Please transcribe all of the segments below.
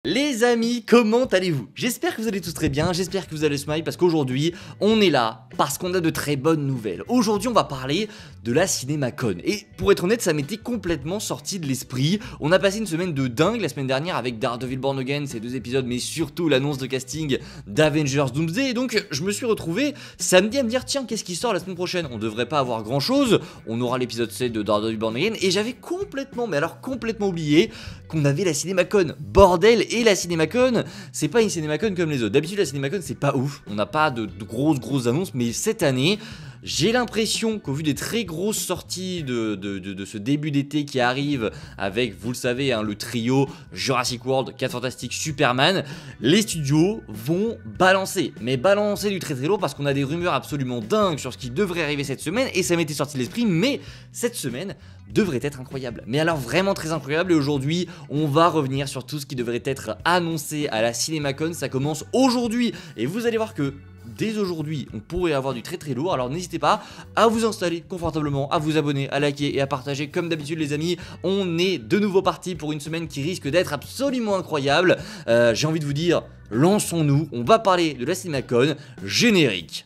Les amis, comment allez-vous? J'espère que vous allez tous très bien, j'espère que vous allez smile parce qu'aujourd'hui, on est là parce qu'on a de très bonnes nouvelles. Aujourd'hui, on va parler de la CinemaCon. Et pour être honnête, ça m'était complètement sorti de l'esprit. On a passé une semaine de dingue la semaine dernière avec Daredevil Born Again, ces 2 épisodes, mais surtout l'annonce de casting d'Avengers Doomsday. Et donc, je me suis retrouvé samedi à me dire, tiens, qu'est-ce qui sort la semaine prochaine? On devrait pas avoir grand chose. On aura l'épisode 7 de Daredevil Born Again. Et j'avais complètement, mais alors complètement oublié qu'on avait la CinemaCon. Bordel! Et la CinemaCon, c'est pas une CinemaCon comme les autres. D'habitude, la CinemaCon, c'est pas ouf. On n'a pas de grosses annonces, mais cette année, j'ai l'impression qu'au vu des très grosses sorties de ce début d'été qui arrive avec, vous le savez, hein, le trio Jurassic World, 4 Fantastiques, Superman, les studios vont balancer. Mais balancer du très lourd parce qu'on a des rumeurs absolument dingues sur ce qui devrait arriver cette semaine et ça m'était sorti de l'esprit, mais cette semaine devrait être incroyable. Mais alors vraiment très incroyable et aujourd'hui, on va revenir sur tout ce qui devrait être annoncé à la CinemaCon. Ça commence aujourd'hui et vous allez voir que dès aujourd'hui, on pourrait avoir du très lourd, alors n'hésitez pas à vous installer confortablement, à vous abonner, à liker et à partager comme d'habitude les amis. On est de nouveau parti pour une semaine qui risque d'être absolument incroyable. J'ai envie de vous dire, lançons-nous, on va parler de la CinemaCon, générique.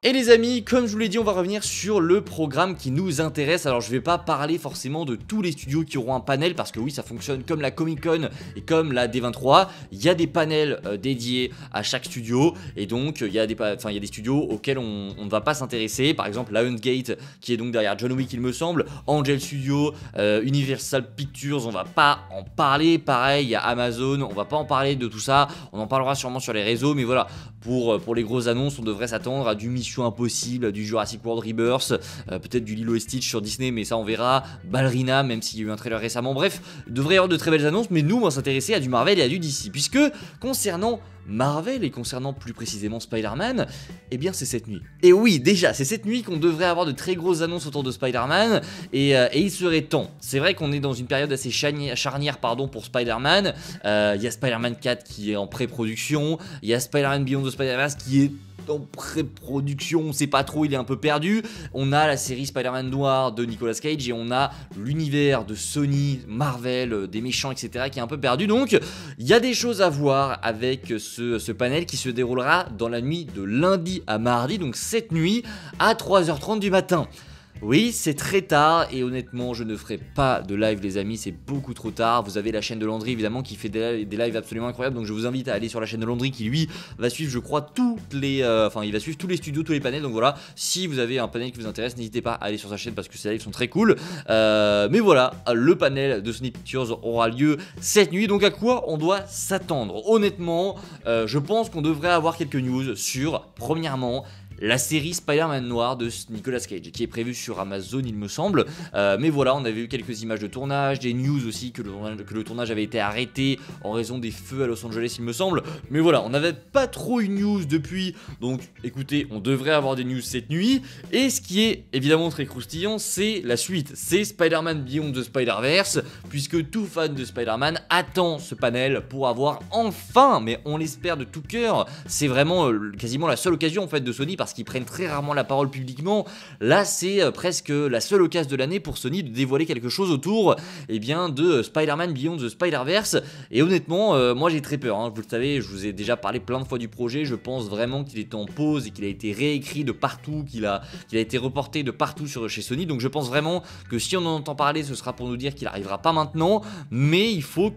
Et les amis, comme je vous l'ai dit, on va revenir sur le programme qui nous intéresse. Alors je vais pas parler forcément de tous les studios qui auront un panel parce que oui, ça fonctionne comme la Comic Con et comme la D23. Il y a des panels dédiés à chaque studio et donc il y a des studios auxquels on ne va pas s'intéresser. Par exemple Lionsgate qui est donc derrière John Wick il me semble, Angel Studio, Universal Pictures, on va pas en parler. Pareil, il y a Amazon, on va pas en parler de tout ça. On en parlera sûrement sur les réseaux, mais voilà, pour les grosses annonces, on devrait s'attendre à du Mission Impossible, du Jurassic World Rebirth, peut-être du Lilo et Stitch sur Disney, mais ça on verra, Ballerina, même s'il y a eu un trailer récemment, bref, il devrait y avoir de très belles annonces, mais nous on va s'intéresser à du Marvel et à du DC, puisque concernant Marvel et concernant plus précisément Spider-Man, eh bien c'est cette nuit. Et oui, déjà, c'est cette nuit qu'on devrait avoir de très grosses annonces autour de Spider-Man, et il serait temps. C'est vrai qu'on est dans une période assez charnière pour Spider-Man. Il y a Spider-Man 4 qui est en pré-production, il y a Spider-Man Beyond the Spider-Verse qui est en pré-production, on sait pas trop, il est un peu perdu. On a la série Spider-Man Noir de Nicolas Cage et on a l'univers de Sony, Marvel, des méchants, etc. qui est un peu perdu. Donc, il y a des choses à voir avec ce panel qui se déroulera dans la nuit de lundi à mardi, donc cette nuit à 3h30 du matin. Oui, c'est très tard et honnêtement, je ne ferai pas de live les amis, c'est beaucoup trop tard. Vous avez la chaîne de Landry évidemment qui fait des lives absolument incroyables, donc je vous invite à aller sur la chaîne de Landry qui lui va suivre, je crois, il va suivre tous les studios, tous les panels. Donc voilà, si vous avez un panel qui vous intéresse, n'hésitez pas à aller sur sa chaîne parce que ces lives sont très cool. Mais voilà, le panel de Sony Pictures aura lieu cette nuit, donc à quoi on doit s'attendre? Honnêtement, je pense qu'on devrait avoir quelques news sur, premièrement, la série Spider-Man Noir de Nicolas Cage qui est prévue sur Amazon il me semble, mais voilà, on avait eu quelques images de tournage, des news aussi que le tournage avait été arrêté en raison des feux à Los Angeles il me semble, mais voilà, on n'avait pas trop une news depuis, donc écoutez, on devrait avoir des news cette nuit, et ce qui est évidemment très croustillant, c'est la suite, c'est Spider-Man Beyond the Spider-Verse, puisque tout fan de Spider-Man attend ce panel pour avoir enfin, mais on l'espère de tout cœur, c'est vraiment quasiment la seule occasion en fait de Sony parce qu'ils prennent très rarement la parole publiquement. Là, c'est presque la seule occasion de l'année pour Sony de dévoiler quelque chose autour de Spider-Man Beyond the Spider-Verse. Et honnêtement, moi j'ai très peur. Hein. Vous le savez, je vous ai déjà parlé plein de fois du projet. Je pense vraiment qu'il est en pause et qu'il a été réécrit de partout, qu'il a été reporté de partout chez Sony. Donc je pense vraiment que si on en entend parler, ce sera pour nous dire qu'il n'arrivera pas maintenant. Mais il faut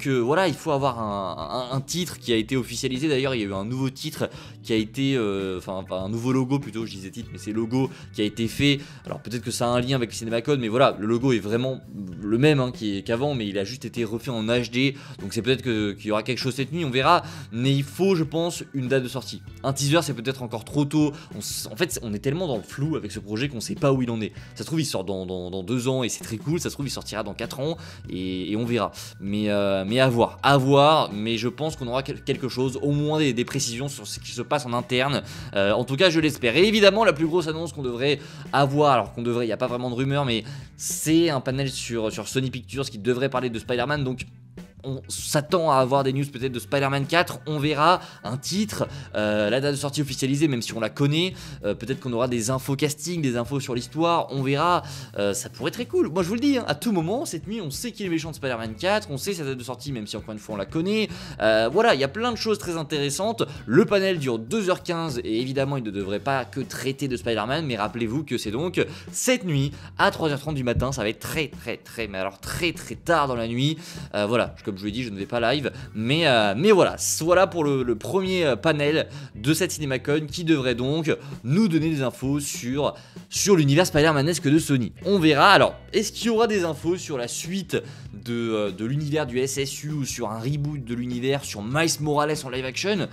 avoir un titre qui a été officialisé. D'ailleurs, il y a eu un nouveau titre qui a été, un nouveau logo plutôt, je disais titre, mais c'est logo qui a été fait. Alors peut-être que ça a un lien avec le CinemaCon, mais voilà, le logo est vraiment le même qu'avant, mais il a juste été refait en HD. Donc c'est peut-être qu'il y aura quelque chose cette nuit, on verra. Mais il faut, je pense, une date de sortie. Un teaser, c'est peut-être encore trop tôt. En fait, on est tellement dans le flou avec ce projet qu'on sait pas où il en est. Ça se trouve, il sort dans 2 ans et c'est très cool. Ça se trouve, il sortira dans 4 ans et on verra. Mais à voir. Mais je pense qu'on aura quelque chose, au moins des précisions sur ce qui se passe en interne. En tout cas, je l'espère. Et évidemment, la plus grosse annonce qu'on devrait avoir, alors il n'y a pas vraiment de rumeur, mais c'est un panel sur Sony Pictures qui devrait parler de Spider-Man. Donc on s'attend à avoir des news peut-être de Spider-Man 4, on verra un titre, la date de sortie officialisée même si on la connaît, peut-être qu'on aura des infos casting, des infos sur l'histoire, on verra, ça pourrait être très cool. Moi je vous le dis, hein, à tout moment, cette nuit on sait qui est le méchant de Spider-Man 4, on sait sa date de sortie même si encore une fois on la connaît, voilà, il y a plein de choses très intéressantes, le panel dure 2h15 et évidemment il ne devrait pas que traiter de Spider-Man, mais rappelez-vous que c'est donc cette nuit à 3h30 du matin, ça va être mais alors très tard dans la nuit, voilà, comme je vous l'ai dit, je ne vais pas live, mais voilà pour le premier panel de cette CinemaCon qui devrait donc nous donner des infos sur l'univers Spider-Manesque de Sony. On verra. Alors, est-ce qu'il y aura des infos sur la suite de l'univers du SSU ou sur un reboot de l'univers, sur Miles Morales en live action?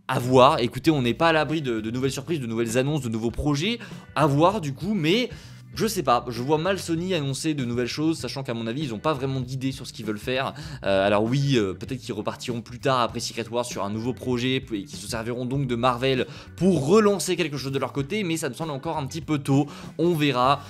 À voir. Écoutez, on n'est pas à l'abri de nouvelles surprises, de nouvelles annonces, de nouveaux projets. À voir du coup, mais je sais pas, je vois mal Sony annoncer de nouvelles choses, sachant qu'à mon avis, ils n'ont pas vraiment d'idée sur ce qu'ils veulent faire. Alors oui, peut-être qu'ils repartiront plus tard après Secret Wars sur un nouveau projet, et qu'ils se serviront donc de Marvel pour relancer quelque chose de leur côté, mais ça me semble encore un petit peu tôt, on verra.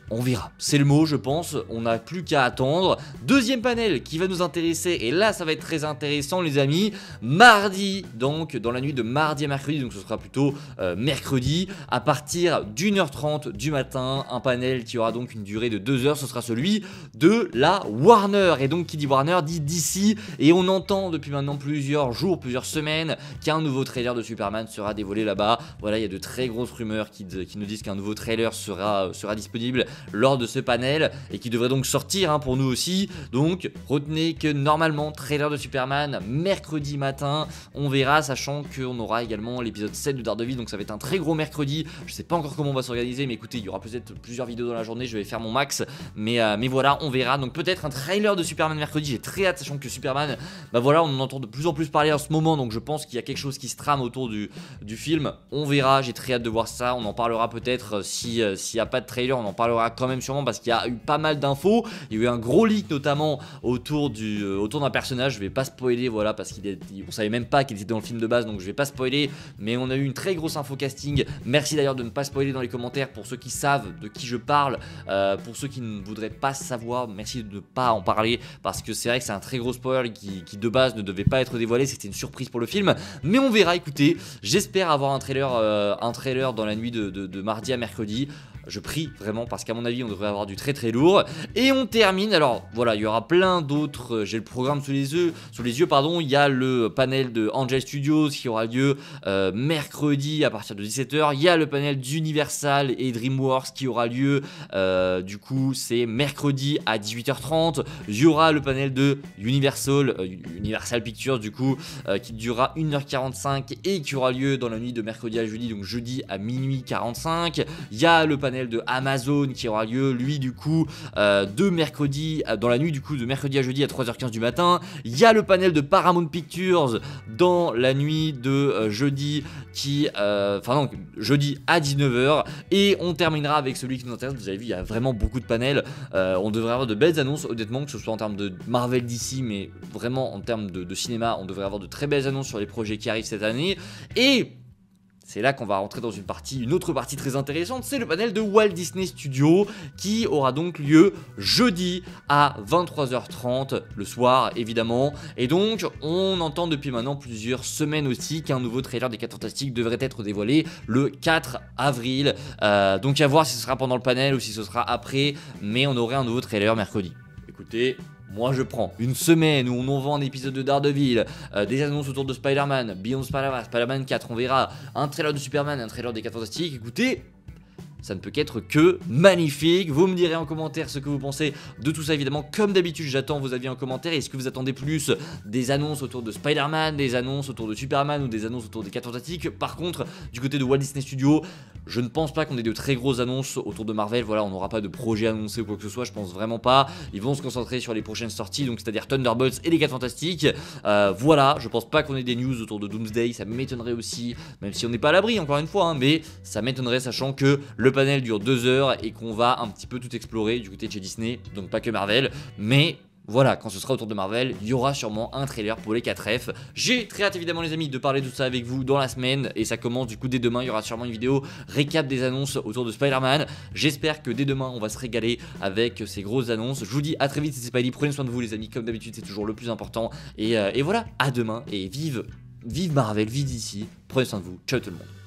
On verra, c'est le mot je pense, on n'a plus qu'à attendre. Deuxième panel qui va nous intéresser, et là ça va être très intéressant les amis, mardi, donc dans la nuit de mardi à mercredi, donc ce sera plutôt mercredi, à partir d'1h30 du matin, un panel qui aura donc une durée de 2 heures, ce sera celui de la Warner, et donc qui dit Warner dit DC, et on entend depuis maintenant plusieurs jours, plusieurs semaines, qu'un nouveau trailer de Superman sera dévoilé là-bas. Voilà, il y a de très grosses rumeurs qui nous disent qu'un nouveau trailer sera disponible lors de ce panel et qui devrait donc sortir hein, pour nous aussi. Donc retenez que normalement trailer de Superman mercredi matin, on verra, sachant qu'on aura également l'épisode 7 de Daredevil, donc ça va être un très gros mercredi. Je sais pas encore comment on va s'organiser, mais écoutez, il y aura peut-être plusieurs vidéos dans la journée, je vais faire mon max, mais voilà, on verra. Donc peut-être un trailer de Superman mercredi, j'ai très hâte, sachant que Superman, bah voilà, on en entend de plus en plus parler en ce moment, donc je pense qu'il y a quelque chose qui se trame autour du film. On verra, j'ai très hâte de voir ça, on en parlera peut-être s'il n'y a pas de trailer, on en parlera quand même sûrement parce qu'il y a eu pas mal d'infos. Il y a eu un gros leak notamment autour d'un personnage. Je vais pas spoiler, voilà, parce qu'on savait même pas qu'il était dans le film de base, donc je vais pas spoiler. Mais on a eu une très grosse info casting. Merci d'ailleurs de ne pas spoiler dans les commentaires pour ceux qui savent de qui je parle. Pour ceux qui ne voudraient pas savoir, merci de ne pas en parler parce que c'est vrai que c'est un très gros spoil qui de base ne devait pas être dévoilé. C'était une surprise pour le film, mais on verra. Écoutez, j'espère avoir un trailer dans la nuit de mardi à mercredi. Je prie vraiment parce qu'à mon avis on devrait avoir du très lourd. Et on termine, alors voilà, il y aura plein d'autres, j'ai le programme sous les yeux, il y a le panel de Angel Studios qui aura lieu mercredi à partir de 17h, il y a le panel d'Universal et DreamWorks qui aura lieu, du coup c'est mercredi à 18h30, il y aura le panel de Universal Pictures du coup, qui durera 1h45 et qui aura lieu dans la nuit de mercredi à jeudi, donc jeudi à minuit 45, il y a le panel de Amazon qui aura lieu lui du coup de mercredi dans la nuit du coup de mercredi à jeudi à 3h15 du matin. Il y a le panel de Paramount Pictures dans la nuit de jeudi jeudi à 19h, et on terminera avec celui qui nous intéresse. Vous avez vu, il y a vraiment beaucoup de panels, on devrait avoir de belles annonces honnêtement, que ce soit en termes de Marvel DC, mais vraiment en termes de cinéma, on devrait avoir de très belles annonces sur les projets qui arrivent cette année. Et c'est là qu'on va rentrer dans une autre partie très intéressante, c'est le panel de Walt Disney Studios qui aura donc lieu jeudi à 23h30 le soir évidemment. Et donc on entend depuis maintenant plusieurs semaines aussi qu'un nouveau trailer des 4 Fantastiques devrait être dévoilé le 4 avril. Donc à voir si ce sera pendant le panel ou si ce sera après, mais on aurait un nouveau trailer mercredi. Écoutez, moi je prends une semaine où on en vend un épisode de Daredevil, des annonces autour de Spider-Man, Beyond Spider-Man, Spider-Man 4, on verra un trailer de Superman, un trailer des 4 Fantastiques. Écoutez, ça ne peut qu'être que magnifique. Vous me direz en commentaire ce que vous pensez de tout ça évidemment. Comme d'habitude, j'attends vos avis en commentaire. Est-ce que vous attendez plus des annonces autour de Spider-Man, des annonces autour de Superman ou des annonces autour des 4 Fantastiques? Par contre, du côté de Walt Disney Studios, je ne pense pas qu'on ait de très grosses annonces autour de Marvel. Voilà, on n'aura pas de projet annoncé ou quoi que ce soit, je pense vraiment pas. Ils vont se concentrer sur les prochaines sorties, donc c'est-à-dire Thunderbolts et les 4 Fantastiques. Voilà, je pense pas qu'on ait des news autour de Doomsday, ça m'étonnerait aussi, même si on n'est pas à l'abri encore une fois, hein, mais ça m'étonnerait sachant que le panel dure 2 heures et qu'on va un petit peu tout explorer du côté de chez Disney, donc pas que Marvel, mais voilà, quand ce sera autour de Marvel, il y aura sûrement un trailer pour les 4F. J'ai très hâte évidemment les amis de parler de tout ça avec vous dans la semaine, et ça commence du coup dès demain. Il y aura sûrement une vidéo récap des annonces autour de Spider-Man. J'espère que dès demain on va se régaler avec ces grosses annonces. Je vous dis à très vite, c'est Spidey, prenez soin de vous les amis, comme d'habitude c'est toujours le plus important. Et voilà, à demain, et vive Marvel, vive DC, prenez soin de vous, ciao tout le monde.